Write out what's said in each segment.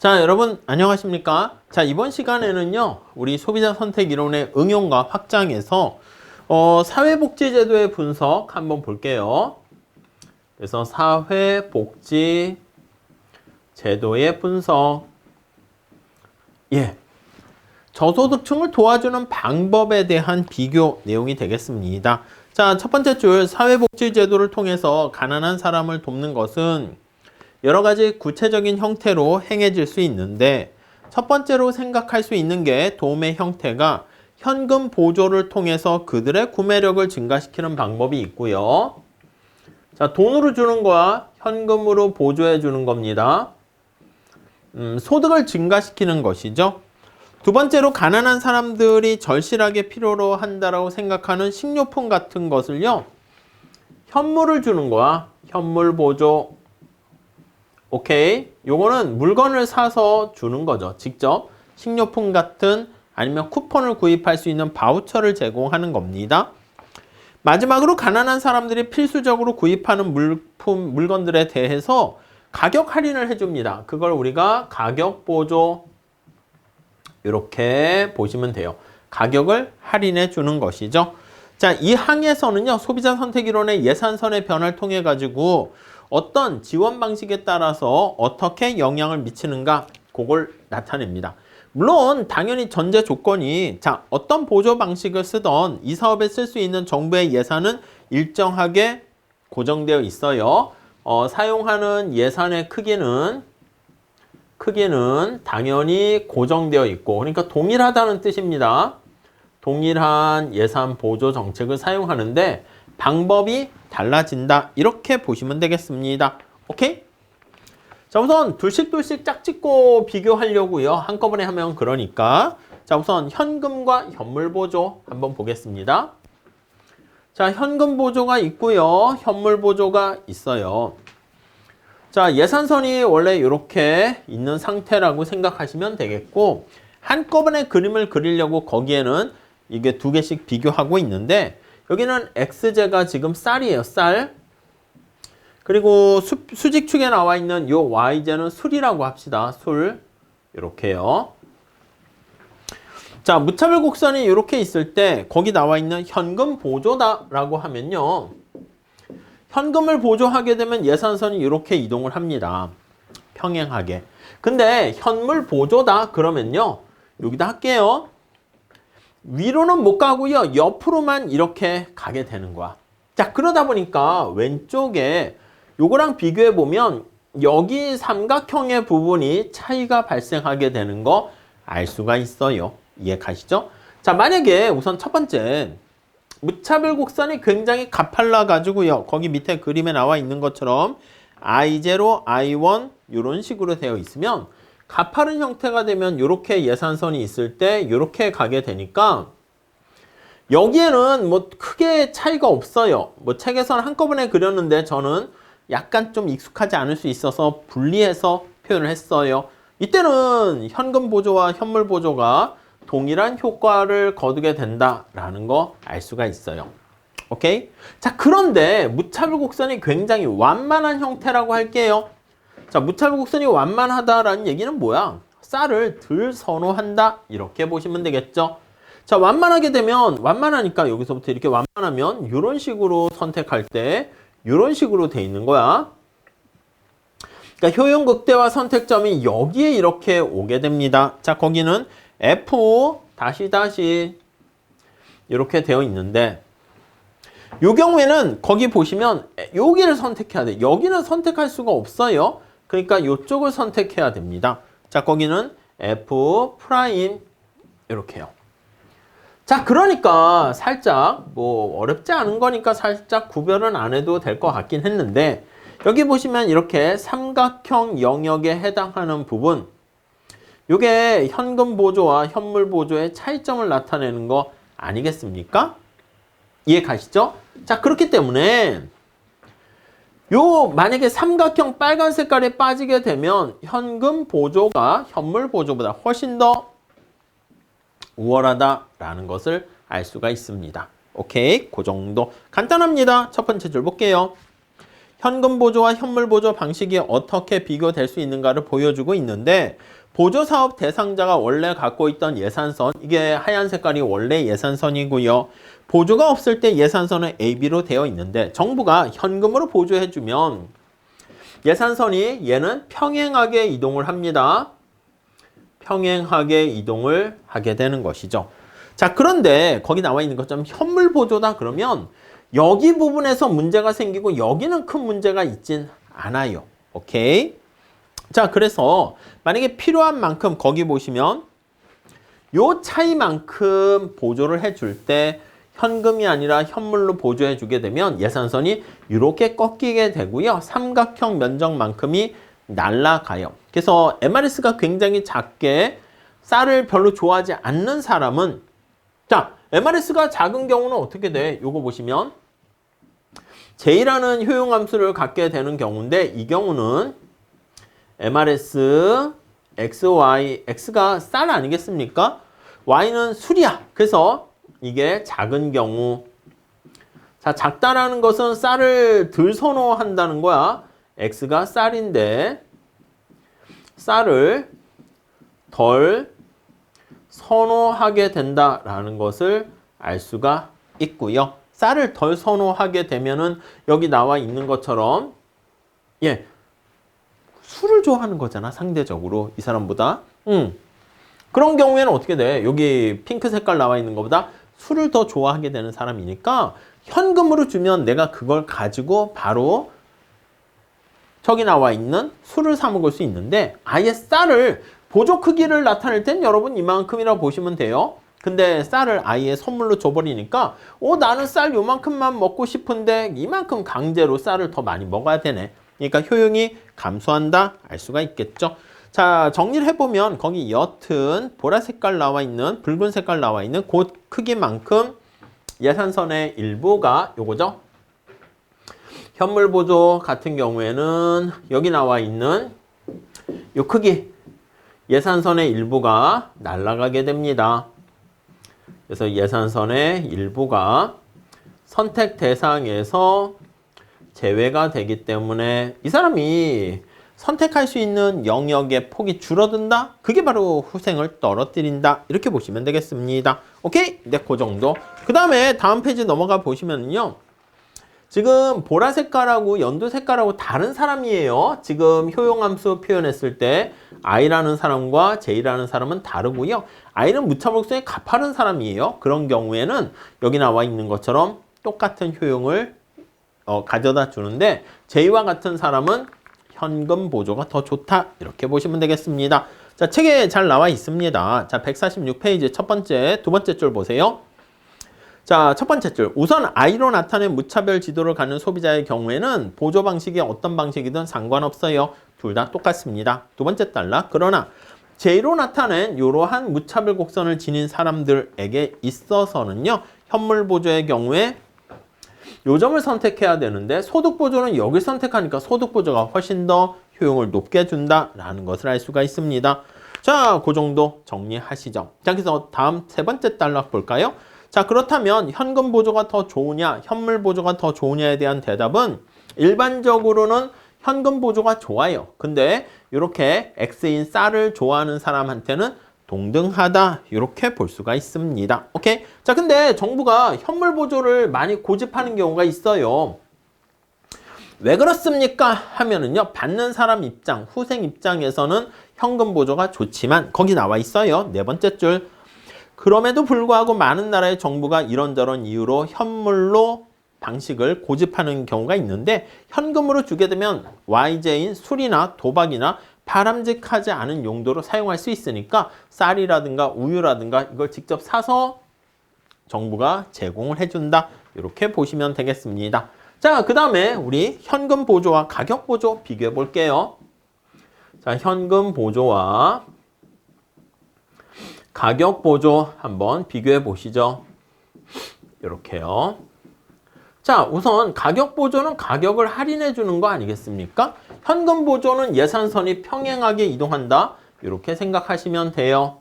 자, 여러분 안녕하십니까? 자, 이번 시간에는요, 우리 소비자 선택 이론의 응용과 확장해서 사회복지제도의 분석 한번 볼게요. 그래서 사회복지제도의 분석. 예. 저소득층을 도와주는 방법에 대한 비교 내용이 되겠습니다. 자, 첫 번째 줄 사회복지제도를 통해서 가난한 사람을 돕는 것은 여러 가지 구체적인 형태로 행해질 수 있는데 첫 번째로 생각할 수 있는 게 도움의 형태가 현금 보조를 통해서 그들의 구매력을 증가시키는 방법이 있고요. 자, 돈으로 주는 거와 현금으로 보조해 주는 겁니다. 소득을 증가시키는 것이죠. 두 번째로 가난한 사람들이 절실하게 필요로 한다라고 생각하는 식료품 같은 것을요. 현물을 주는 거야. 현물 보조. 오케이. 요거는 물건을 사서 주는 거죠. 직접 식료품 같은 아니면 쿠폰을 구입할 수 있는 바우처를 제공하는 겁니다. 마지막으로 가난한 사람들이 필수적으로 구입하는 물건들에 대해서 가격 할인을 해줍니다. 그걸 우리가 가격 보조 이렇게 보시면 돼요. 가격을 할인해 주는 것이죠. 자, 이 항에서는요. 소비자 선택 이론의 예산선의 변화를 통해 가지고 어떤 지원 방식에 따라서 어떻게 영향을 미치는가 그걸 나타냅니다. 물론 당연히 전제 조건이 자 어떤 보조 방식을 쓰던 이 사업에 쓸 수 있는 정부의 예산은 일정하게 고정되어 있어요. 사용하는 예산의 크기는 당연히 고정되어 있고 그러니까 동일하다는 뜻입니다. 동일한 예산 보조 정책을 사용하는데 방법이 달라진다. 이렇게 보시면 되겠습니다. 오케이? 자, 우선 둘씩 짝짓고 비교하려고요. 한꺼번에 하면 그러니까. 자, 우선 현금과 현물 보조 한번 보겠습니다. 자, 현금 보조가 있고요. 현물 보조가 있어요. 자, 예산선이 원래 이렇게 있는 상태라고 생각하시면 되겠고 한꺼번에 그림을 그리려고 거기에는 이게 두 개씩 비교하고 있는데 여기는 X제가 지금 쌀이에요. 쌀. 그리고 수직축에 나와 있는 요 Y제는 술이라고 합시다. 술. 이렇게요. 자, 무차별 곡선이 이렇게 있을 때 거기 나와 있는 현금 보조다라고 하면요. 현금을 보조하게 되면 예산선이 이렇게 이동을 합니다. 평행하게. 근데 현물 보조다 그러면요. 여기다 할게요. 위로는 못 가고요. 옆으로만 이렇게 가게 되는 거야. 자, 그러다 보니까 왼쪽에 요거랑 비교해 보면 여기 삼각형의 부분이 차이가 발생하게 되는 거 알 수가 있어요. 이해 가시죠? 자, 만약에 우선 첫 번째 무차별 곡선이 굉장히 가팔라 가지고요. 거기 밑에 그림에 나와 있는 것처럼 I0, I1 이런 식으로 되어 있으면 가파른 형태가 되면 이렇게 예산선이 있을 때 이렇게 가게 되니까 여기에는 뭐 크게 차이가 없어요. 뭐 책에서는 한꺼번에 그렸는데 저는 약간 좀 익숙하지 않을 수 있어서 분리해서 표현을 했어요. 이때는 현금 보조와 현물 보조가 동일한 효과를 거두게 된다라는 거 알 수가 있어요. 오케이? 자, 그런데 무차별 곡선이 굉장히 완만한 형태라고 할게요. 자, 무차별 곡선이 완만하다라는 얘기는 뭐야? 쌀을 덜 선호한다. 이렇게 보시면 되겠죠. 자, 완만하게 되면 완만하니까 여기서부터 이렇게 완만하면 이런 식으로 선택할 때 이런 식으로 돼 있는 거야. 그러니까 효용 극대화 선택점이 여기에 이렇게 오게 됩니다. 자, 거기는 F 다시 이렇게 되어 있는데 이 경우에는 거기 보시면 여기를 선택해야 돼. 여기는 선택할 수가 없어요. 그러니까 이쪽을 선택해야 됩니다. 자, 거기는 F 프라임 이렇게요. 자, 그러니까 살짝 뭐 어렵지 않은 거니까 살짝 구별은 안 해도 될 것 같긴 했는데 여기 보시면 이렇게 삼각형 영역에 해당하는 부분 이게 현금 보조와 현물 보조의 차이점을 나타내는 거 아니겠습니까? 이해 가시죠? 자, 그렇기 때문에 만약에 삼각형 빨간 색깔에 빠지게 되면 현금 보조가 현물 보조보다 훨씬 더 우월하다라는 것을 알 수가 있습니다. 오케이, 그 정도 간단합니다. 첫 번째 줄 볼게요. 현금 보조와 현물 보조 방식이 어떻게 비교될 수 있는가를 보여주고 있는데 보조 사업 대상자가 원래 갖고 있던 예산선, 이게 하얀 색깔이 원래 예산선이고요. 보조가 없을 때 예산선은 AB로 되어 있는데 정부가 현금으로 보조해주면 예산선이 얘는 평행하게 이동을 합니다. 평행하게 이동을 하게 되는 것이죠. 자, 그런데 거기 나와 있는 것처럼 현물 보조다 그러면 여기 부분에서 문제가 생기고 여기는 큰 문제가 있진 않아요. 오케이? 자, 그래서 만약에 필요한 만큼 거기 보시면 요 차이만큼 보조를 해줄 때 현금이 아니라 현물로 보조해 주게 되면 예산선이 이렇게 꺾이게 되고요. 삼각형 면적만큼이 날아가요. 그래서 MRS가 굉장히 작게 쌀을 별로 좋아하지 않는 사람은 자, MRS가 작은 경우는 어떻게 돼? 요거 보시면 J라는 효용함수를 갖게 되는 경우인데 이 경우는 MRS XY, X가 쌀 아니겠습니까? Y는 술이야. 그래서 이게 작은 경우. 자, 작다라는 것은 쌀을 덜 선호한다는 거야. X가 쌀인데 쌀을 덜 선호하게 된다라는 것을 알 수가 있고요. 쌀을 덜 선호하게 되면은 여기 나와 있는 것처럼 예, 술을 좋아하는 거잖아. 상대적으로 이 사람보다. 그런 경우에는 어떻게 돼? 여기 핑크 색깔 나와 있는 것보다 술을 더 좋아하게 되는 사람이니까 현금으로 주면 내가 그걸 가지고 바로 저기 나와 있는 술을 사 먹을 수 있는데 아예 쌀을 보조 크기를 나타낼 땐 여러분 이만큼이라고 보시면 돼요. 근데 쌀을 아예 선물로 줘버리니까 나는 쌀 요만큼만 먹고 싶은데 이만큼 강제로 쌀을 더 많이 먹어야 되네. 그러니까 효용이 감소한다 알 수가 있겠죠. 자, 정리를 해보면 거기 옅은 보라 색깔 나와 있는 붉은 색깔 나와 있는 그 크기만큼 예산선의 일부가 요거죠. 현물 보조 같은 경우에는 여기 나와 있는 요 크기 예산선의 일부가 날아가게 됩니다. 그래서 예산선의 일부가 선택 대상에서 제외가 되기 때문에 이 사람이 선택할 수 있는 영역의 폭이 줄어든다? 그게 바로 후생을 떨어뜨린다. 이렇게 보시면 되겠습니다. 오케이? 네, 그 정도. 그 다음에 다음 페이지 넘어가 보시면요. 지금 보라 색깔하고 연두 색깔하고 다른 사람이에요. 지금 효용함수 표현했을 때 I라는 사람과 J라는 사람은 다르고요. I는 무차별성이 가파른 사람이에요. 그런 경우에는 여기 나와 있는 것처럼 똑같은 효용을 가져다 주는데 J와 같은 사람은 현금 보조가 더 좋다. 이렇게 보시면 되겠습니다. 자, 책에 잘 나와 있습니다. 자, 146페이지 첫 번째, 두 번째 줄 보세요. 자, 첫 번째 줄. 우선 I로 나타낸 무차별 지도를 가는 소비자의 경우에는 보조 방식이 어떤 방식이든 상관없어요. 둘 다 똑같습니다. 두 번째 달라. 그러나 J로 나타낸 이러한 무차별 곡선을 지닌 사람들에게 있어서는요. 현물 보조의 경우에 요 점을 선택해야 되는데 소득 보조는 여기 선택하니까 소득 보조가 훨씬 더 효용을 높게 준다라는 것을 알 수가 있습니다. 자, 그 정도 정리하시죠. 자, 그래서 다음 세 번째 단락 볼까요? 자, 그렇다면 현금 보조가 더 좋으냐, 현물 보조가 더 좋으냐에 대한 대답은 일반적으로는 현금 보조가 좋아요. 근데 이렇게 X인 쌀을 좋아하는 사람한테는 동등하다 이렇게 볼 수가 있습니다. 오케이? 자, 근데 정부가 현물 보조를 많이 고집하는 경우가 있어요. 왜 그렇습니까? 하면은요. 받는 사람 입장, 후생 입장에서는 현금 보조가 좋지만 거기 나와 있어요. 네 번째 줄. 그럼에도 불구하고 많은 나라의 정부가 이런저런 이유로 현물로 방식을 고집하는 경우가 있는데 현금으로 주게 되면 YJ인 술이나 도박이나 바람직하지 않은 용도로 사용할 수 있으니까 쌀이라든가 우유라든가 이걸 직접 사서 정부가 제공을 해준다. 이렇게 보시면 되겠습니다. 자, 그 다음에 우리 현금 보조와 가격 보조 비교해 볼게요. 자, 현금 보조와 가격 보조 한번 비교해 보시죠. 이렇게요. 자, 우선 가격 보조는 가격을 할인해 주는 거 아니겠습니까? 현금 보조는 예산선이 평행하게 이동한다. 이렇게 생각하시면 돼요.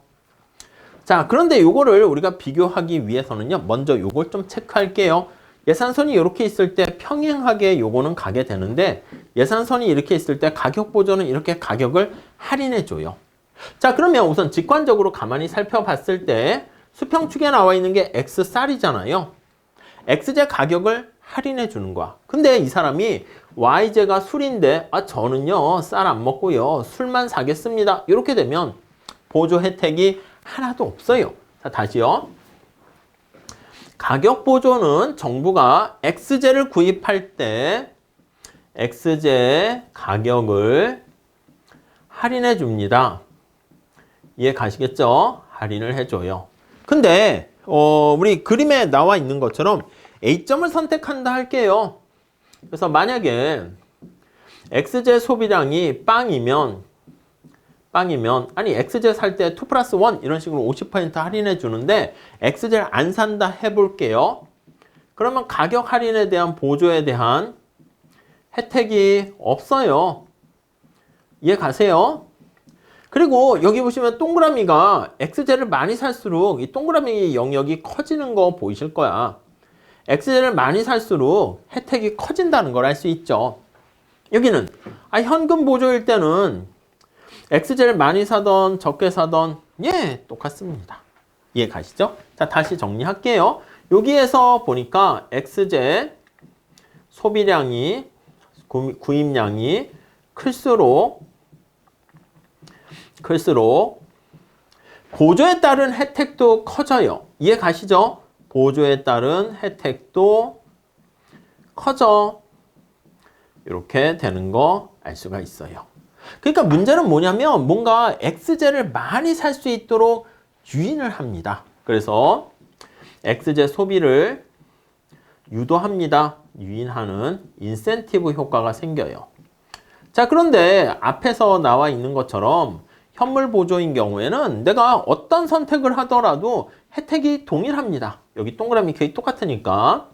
자, 그런데 요거를 우리가 비교하기 위해서는요. 먼저 요걸 좀 체크할게요. 예산선이 이렇게 있을 때 평행하게 요거는 가게 되는데 예산선이 이렇게 있을 때 가격 보조는 이렇게 가격을 할인해 줘요. 자, 그러면 우선 직관적으로 가만히 살펴봤을 때 수평축에 나와 있는 게 X쌀이잖아요. X제 가격을 할인해 주는 거야. 근데 이 사람이 Y제가 술인데 저는요 쌀 안 먹고요 술만 사겠습니다. 이렇게 되면 보조 혜택이 하나도 없어요. 자, 다시요. 가격 보조는 정부가 X제를 구입할 때 X제 가격을 할인해 줍니다. 이해 가시겠죠? 할인을 해줘요. 근데 우리 그림에 나와 있는 것처럼 A점을 선택한다 할게요. 그래서 만약에 X제 소비량이 빵이면 아니 X제 살 때 2 플러스 1 이런 식으로 50% 할인해 주는데 X제를 안 산다 해볼게요. 그러면 가격 할인에 대한 보조에 대한 혜택이 없어요. 이해 가세요? 그리고 여기 보시면 동그라미가 X제를 많이 살수록 이 동그라미 영역이 커지는 거 보이실 거야. X제를 많이 살수록 혜택이 커진다는 걸 알 수 있죠. 여기는 현금 보조일 때는 X제를 많이 사던 적게 사던 똑같습니다. 이해 가시죠? 자, 다시 정리할게요. 여기에서 보니까 X제 소비량이 구입량이 클수록 보조에 따른 혜택도 커져요. 이해 가시죠? 보조에 따른 혜택도 커져. 이렇게 되는 거 알 수가 있어요. 그러니까 문제는 뭐냐면 뭔가 X제를 많이 살 수 있도록 유인을 합니다. 그래서 X제 소비를 유도합니다. 유인하는 인센티브 효과가 생겨요. 자, 그런데 앞에서 나와 있는 것처럼 현물 보조인 경우에는 내가 어떤 선택을 하더라도 혜택이 동일합니다. 여기 동그라미 거의 똑같으니까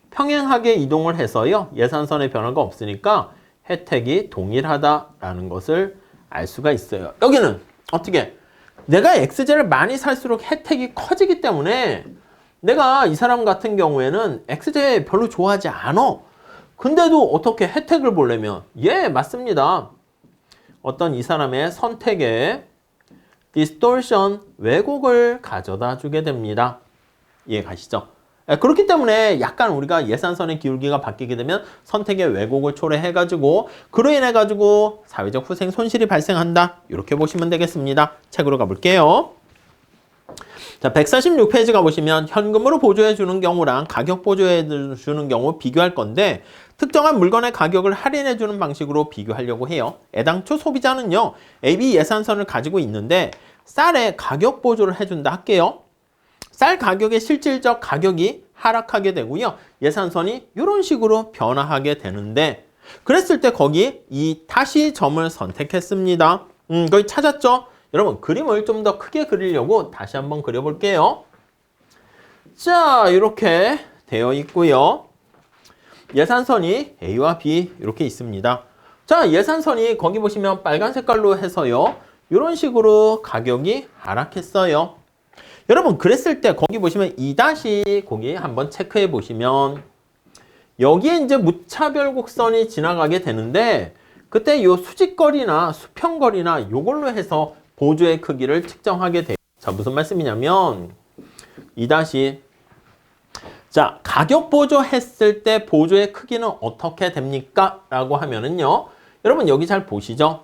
평행하게 이동을 해서요. 예산선의 변화가 없으니까 혜택이 동일하다라는 것을 알 수가 있어요. 여기는 어떻게? 내가 X제를 많이 살수록 혜택이 커지기 때문에 내가 이 사람 같은 경우에는 X제 별로 좋아하지 않아. 근데도 어떻게 혜택을 보려면 맞습니다. 어떤 이 사람의 선택에 distortion, 왜곡을 가져다 주게 됩니다. 이해 가시죠? 그렇기 때문에 약간 우리가 예산선의 기울기가 바뀌게 되면 선택의 왜곡을 초래해가지고 그로 인해가지고 사회적 후생 손실이 발생한다. 이렇게 보시면 되겠습니다. 책으로 가볼게요. 자, 146페이지 가보시면 현금으로 보조해 주는 경우랑 가격 보조해 주는 경우 비교할 건데 특정한 물건의 가격을 할인해 주는 방식으로 비교하려고 해요. 애당초 소비자는요. AB 예산선을 가지고 있는데 쌀에 가격 보조를 해준다 할게요. 쌀 가격의 실질적 가격이 하락하게 되고요. 예산선이 이런 식으로 변화하게 되는데 그랬을 때 거기 이 다시 점을 선택했습니다. 거기 찾았죠? 여러분 그림을 좀 더 크게 그리려고 다시 한번 그려볼게요. 자, 이렇게 되어 있고요. 예산선이 A와 B 이렇게 있습니다. 자, 예산선이 거기 보시면 빨간 색깔로 해서요. 이런 식으로 가격이 하락했어요. 여러분 그랬을 때 거기 보시면 2- 거기 한번 체크해 보시면 여기에 이제 무차별 곡선이 지나가게 되는데 그때 요 수직거리나 수평거리나 요걸로 해서 보조의 크기를 측정하게 돼요. 자, 무슨 말씀이냐면 2- 자, 가격 보조했을 때 보조의 크기는 어떻게 됩니까? 라고 하면은요. 여러분 여기 잘 보시죠.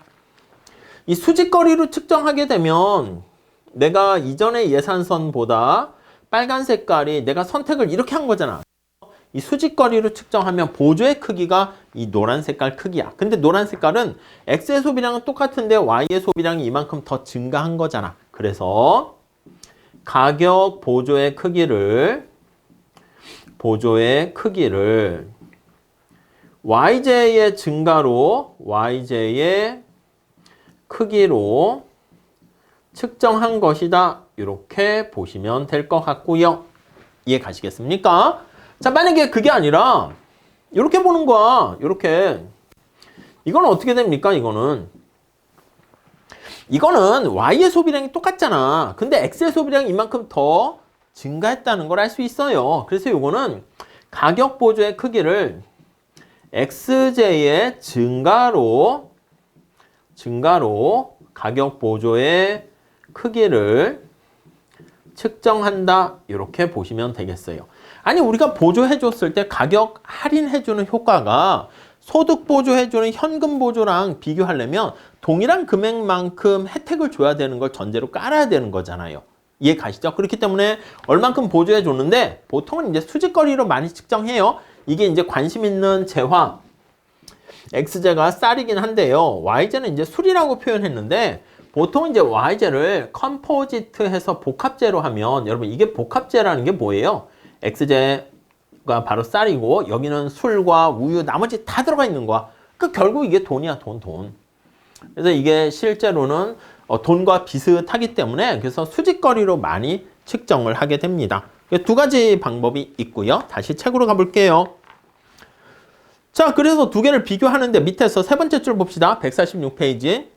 이 수직거리로 측정하게 되면 내가 이전의 예산선보다 빨간 색깔이 내가 선택을 이렇게 한 거잖아. 이 수직거리로 측정하면 보조의 크기가 이 노란 색깔 크기야. 근데 노란 색깔은 X의 소비량은 똑같은데 Y의 소비량이 이만큼 더 증가한 거잖아. 그래서 가격 보조의 크기를 YJ의 증가로 YJ의 크기로 측정한 것이다. 이렇게 보시면 될 것 같고요. 이해 가시겠습니까? 자, 만약에 그게 아니라 이렇게 보는 거야. 이렇게. 이건 어떻게 됩니까? 이거는 Y의 소비량이 똑같잖아. 근데 X의 소비량이 이만큼 더 증가했다는 걸 알 수 있어요. 그래서 이거는 가격 보조의 크기를 XJ의 증가로 가격 보조의 크기를 측정한다. 이렇게 보시면 되겠어요. 아니 우리가 보조해 줬을 때 가격 할인해 주는 효과가 소득 보조해 주는 현금 보조랑 비교하려면 동일한 금액만큼 혜택을 줘야 되는 걸 전제로 깔아야 되는 거잖아요. 이해 가시죠? 그렇기 때문에 얼만큼 보조해 줬는데 보통은 이제 수직거리로 많이 측정해요. 이게 이제 관심 있는 재화 X제가 쌀이긴 한데요. Y제는 이제 술이라고 표현했는데 보통 이제 Y제를 컴포지트 해서 복합제로 하면 여러분 이게 복합제라는 게 뭐예요? X제가 바로 쌀이고 여기는 술과 우유 나머지 다 들어가 있는 거야. 그러니까 결국 이게 돈이야, 돈. 그래서 이게 실제로는 돈과 비슷하기 때문에 그래서 수직거리로 많이 측정을 하게 됩니다. 두 가지 방법이 있고요. 다시 책으로 가볼게요. 자, 그래서 두 개를 비교하는데 밑에서 세 번째 줄 봅시다. 146페이지.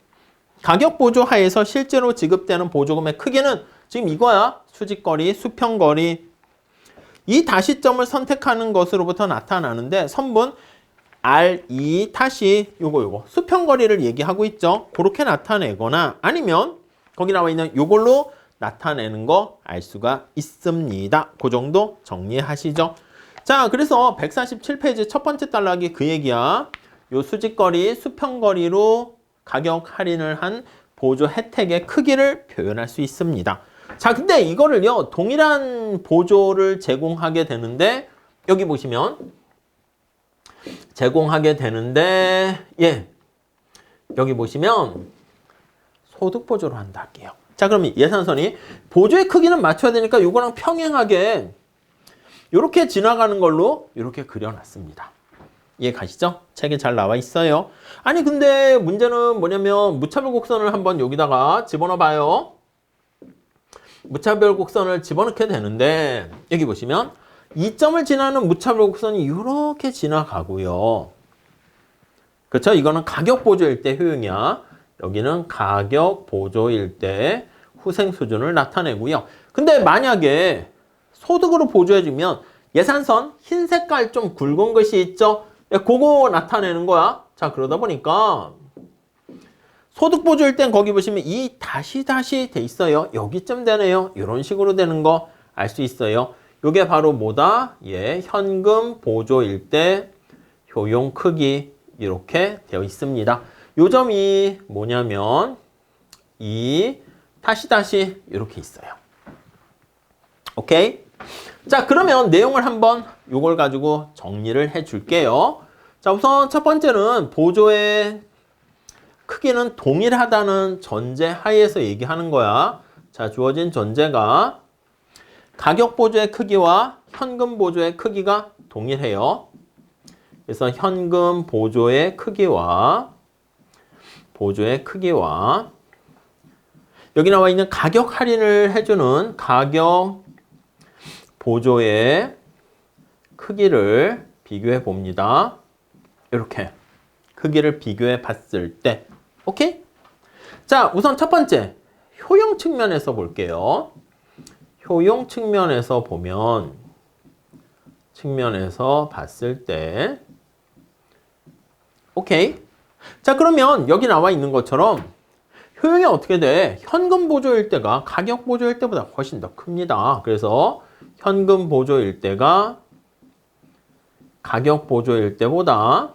가격 보조 하에서 실제로 지급되는 보조금의 크기는 지금 이거야. 수직거리, 수평거리. 이 다시점을 선택하는 것으로부터 나타나는데 선분 R2 다시 요거 수평거리를 얘기하고 있죠. 그렇게 나타내거나 아니면 거기 나와 있는 요걸로 나타내는 거 알 수가 있습니다. 그 정도 정리하시죠. 자, 그래서 147페이지 첫 번째 단락이 그 얘기야. 요 수직거리, 수평거리로 가격 할인을 한 보조 혜택의 크기를 표현할 수 있습니다. 자, 근데 이거를요, 동일한 보조를 제공하게 되는데, 여기 보시면, 여기 보시면, 소득 보조로 한다 할게요. 자, 그럼 예산선이 보조의 크기는 맞춰야 되니까 이거랑 평행하게 이렇게 지나가는 걸로 이렇게 그려놨습니다. 이해 가시죠? 책에 잘 나와 있어요. 아니 근데 문제는 뭐냐면 무차별 곡선을 한번 여기다가 집어넣어 봐요. 무차별 곡선을 집어넣게 되는데 여기 보시면 2점을 지나는 무차별 곡선이 이렇게 지나가고요. 그렇죠? 이거는 가격 보조일 때 효용이야. 여기는 가격 보조일 때 후생 수준을 나타내고요. 근데 만약에 소득으로 보조해주면 예산선 흰 색깔 좀 굵은 것이 있죠? 그거 나타내는 거야. 자, 그러다 보니까 소득 보조일 땐 거기 보시면 이 다시 돼 있어요. 여기쯤 되네요. 이런 식으로 되는 거 알 수 있어요. 이게 바로 뭐다? 현금 보조일 때 효용 크기 이렇게 되어 있습니다. 요 점이 뭐냐면 이 다시 이렇게 있어요. 오케이? 자, 그러면 내용을 한번 요걸 가지고 정리를 해 줄게요. 자, 우선 첫 번째는 보조의 크기는 동일하다는 전제 하에서 얘기하는 거야. 자, 주어진 전제가 가격 보조의 크기와 현금 보조의 크기가 동일해요. 그래서 현금 보조의 크기와 여기 나와 있는 가격 할인을 해주는 가격 보조의 크기를 비교해 봅니다. 이렇게 크기를 비교해 봤을 때 오케이? 자, 우선 첫 번째 효용 측면에서 볼게요. 효용 측면에서 봤을 때 오케이? 자, 그러면 여기 나와 있는 것처럼 효용이 어떻게 돼? 현금 보조일 때가 가격 보조일 때보다 훨씬 더 큽니다. 그래서 현금 보조일 때가 가격 보조일 때보다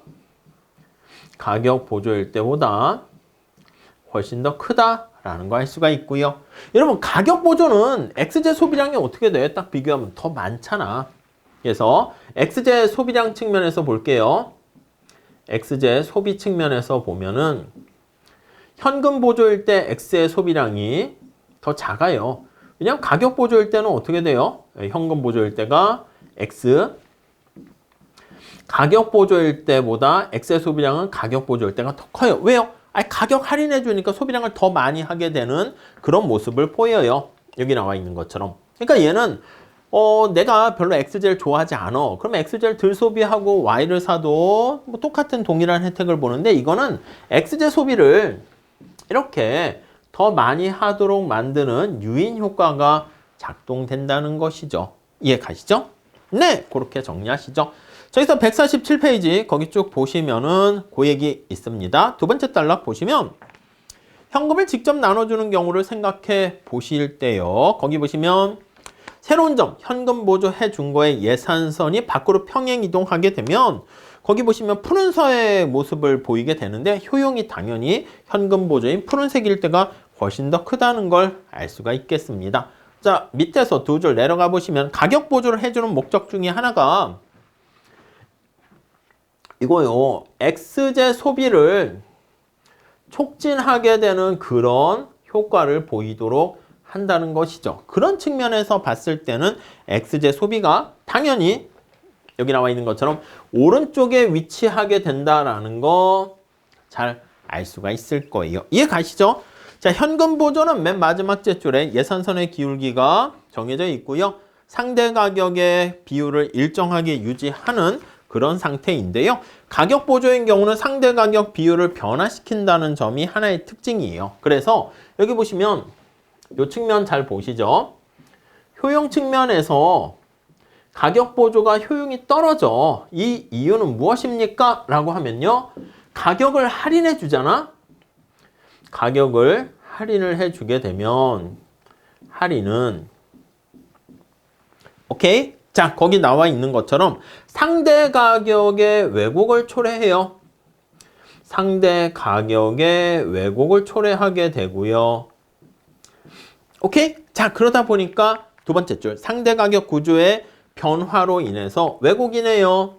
훨씬 더 크다라는 거 알 수가 있고요. 여러분, 가격 보조는 X제 소비량이 어떻게 돼? 딱 비교하면 더 많잖아. 그래서 X제 소비량 측면에서 볼게요. X제 소비 측면에서 보면은 현금 보조일 때 X의 소비량이 더 작아요. 왜냐하면 가격 보조일 때는 어떻게 돼요? 현금 보조일 때가 X, 가격 보조일 때보다 X의 소비량은 가격 보조일 때가 더 커요. 왜요? 가격 할인해 주니까 소비량을 더 많이 하게 되는 그런 모습을 보여요. 여기 나와 있는 것처럼. 그러니까 얘는 내가 별로 X제를 좋아하지 않아. 그럼 X제를 덜 소비하고 Y를 사도 뭐 똑같은 동일한 혜택을 보는데 이거는 X제 소비를 이렇게 더 많이 하도록 만드는 유인 효과가 작동된다는 것이죠. 이해 가시죠? 네, 그렇게 정리하시죠. 저기서 147페이지 거기 쭉 보시면은 그 얘기 있습니다. 두 번째 단락 보시면 현금을 직접 나눠주는 경우를 생각해 보실 때요. 거기 보시면 새로운 점, 현금 보조해 준 거에 예산선이 밖으로 평행 이동하게 되면 거기 보시면 푸른색의 모습을 보이게 되는데 효용이 당연히 현금 보조인 푸른색일 때가 훨씬 더 크다는 걸 알 수가 있겠습니다. 자, 밑에서 두 줄 내려가 보시면 가격 보조를 해주는 목적 중에 하나가 이거요. X제 소비를 촉진하게 되는 그런 효과를 보이도록 한다는 것이죠. 그런 측면에서 봤을 때는 X제 소비가 당연히 여기 나와 있는 것처럼 오른쪽에 위치하게 된다라는 거 잘 알 수가 있을 거예요. 이해 가시죠? 자, 현금 보조는 맨 마지막 째줄에 예산선의 기울기가 정해져 있고요. 상대 가격의 비율을 일정하게 유지하는 그런 상태인데요. 가격 보조인 경우는 상대 가격 비율을 변화시킨다는 점이 하나의 특징이에요. 그래서 여기 보시면 이 측면 잘 보시죠. 효용 측면에서 가격 보조가 효용이 떨어져. 이 이유는 무엇입니까? 라고 하면요. 가격을 할인해 주잖아. 가격을 할인을 해주게 되면 할인은 오케이? 자, 거기 나와 있는 것처럼 상대 가격의 왜곡을 초래해요. 상대 가격의 왜곡을 초래하게 되고요. 오케이? 자, 그러다 보니까 두 번째 줄 상대 가격 구조의 변화로 인해서 왜곡이네요.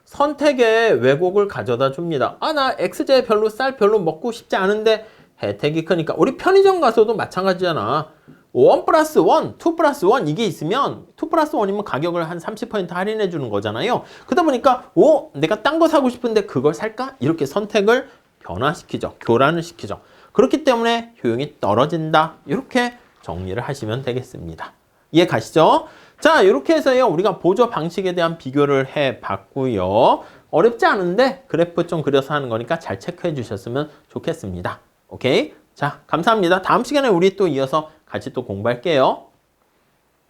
선택의 왜곡을 가져다 줍니다. 아, 나 X제 별로 쌀 별로 먹고 싶지 않은데 혜택이 크니까. 우리 편의점 가서도 마찬가지잖아. 1 플러스 1, 2 플러스 1 이게 있으면 2 플러스 1이면 가격을 한 30% 할인해 주는 거잖아요. 그러다 보니까 내가 딴 거 사고 싶은데 그걸 살까? 이렇게 선택을 변화시키죠. 교란을 시키죠. 그렇기 때문에 효용이 떨어진다. 이렇게 정리를 하시면 되겠습니다. 이해 가시죠? 자, 이렇게 해서요. 우리가 보조 방식에 대한 비교를 해봤고요. 어렵지 않은데 그래프 좀 그려서 하는 거니까 잘 체크해 주셨으면 좋겠습니다. 오케이? 자, 감사합니다. 다음 시간에 우리 또 이어서 같이 또 공부할게요.